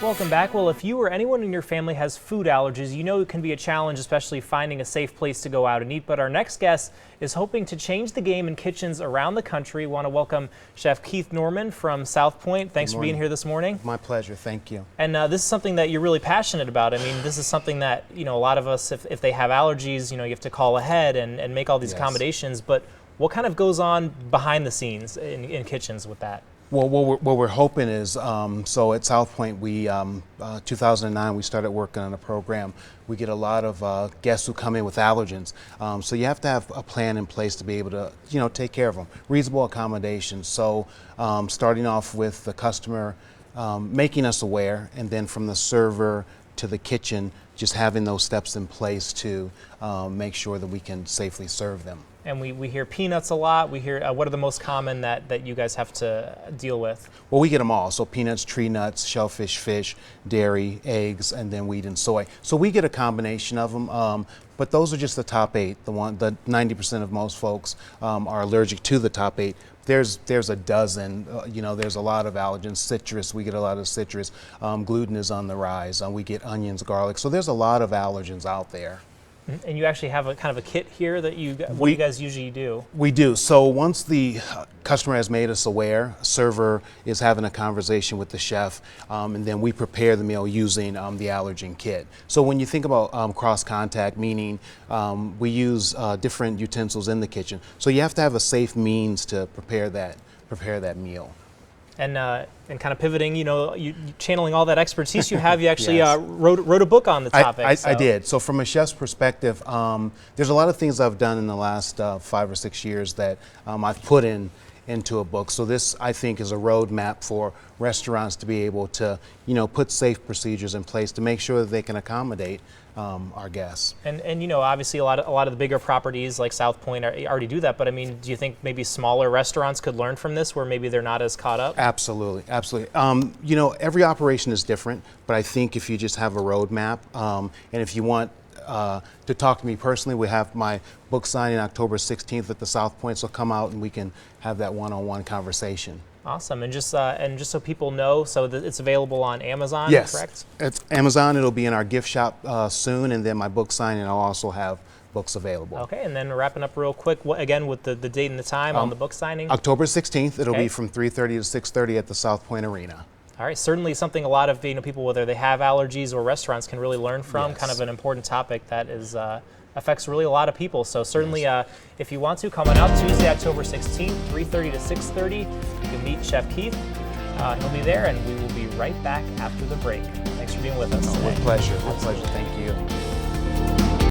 Welcome back. Well, if you or anyone in your family has food allergies, you know it can be a challenge, especially finding a safe place to go out and eat. But our next guest is hoping to change the game in kitchens around the country. We want to welcome Chef Keith Norman from South Point. Thanks for being here this morning. My pleasure. Thank you. And this is something that you're really passionate about. I mean, this is something that, a lot of us, if they have allergies, you have to call ahead and make all these accommodations. But what kind of goes on behind the scenes in kitchens with that? Well, what we're hoping is, so at South Point, 2009, we started working on a program. We get a lot of guests who come in with allergens. So you have to have a plan in place to be able to, take care of them. Reasonable accommodations. So starting off with the customer making us aware, and then from the server to the kitchen, just having those steps in place to make sure that we can safely serve them. And we hear peanuts a lot. We hear, what are the most common that you guys have to deal with? Well, we get them all. So peanuts, tree nuts, shellfish, fish, dairy, eggs, and then wheat and soy. So we get a combination of them. But those are just the top 8. The 90% of most folks are allergic to the top 8. There's a dozen, there's a lot of allergens. Citrus, we get a lot of citrus. Gluten is on the rise. We get onions, garlic. So there's a lot of allergens out there. And you actually have a kind of a kit here that you guys usually do? We do. So once the customer has made us aware, server is having a conversation with the chef, and then we prepare the meal using the allergen kit. So when you think about cross contact, meaning we use different utensils in the kitchen. So you have to have a safe means to prepare that meal. And kind of pivoting, you channeling all that expertise you have, you actually wrote a book on the topic. I did. So from a chef's perspective, there's a lot of things I've done in the last 5 or 6 years that I've put into a book. So this, I think, is a roadmap for restaurants to be able to, put safe procedures in place to make sure that they can accommodate our guests. And obviously a lot of the bigger properties like South Point already do that, but I mean, do you think maybe smaller restaurants could learn from this where maybe they're not as caught up? Absolutely. Every operation is different, but I think if you just have a roadmap, and if you want to talk to me personally, we have my book signing October 16th at the South Point, so come out and we can have that one-on-one conversation. Awesome. And just so people know, so that it's available on Amazon, correct? It's Amazon. It'll be in our gift shop soon, and then my book signing, I'll also have books available. Okay, and then wrapping up real quick, again, with the date and the time on the book signing? October 16th. It'll be from 3:30 to 6:30 at the South Point Arena. All right, certainly something a lot of people, whether they have allergies or restaurants, can really learn from. Kind of an important topic that is affects really a lot of people. So certainly, if you want to, come on out Tuesday, October 16th, 3:30 to 6:30. You can meet Chef Keith. He'll be there, and we will be right back after the break. Thanks for being with us today. With pleasure. With pleasure. Thank you.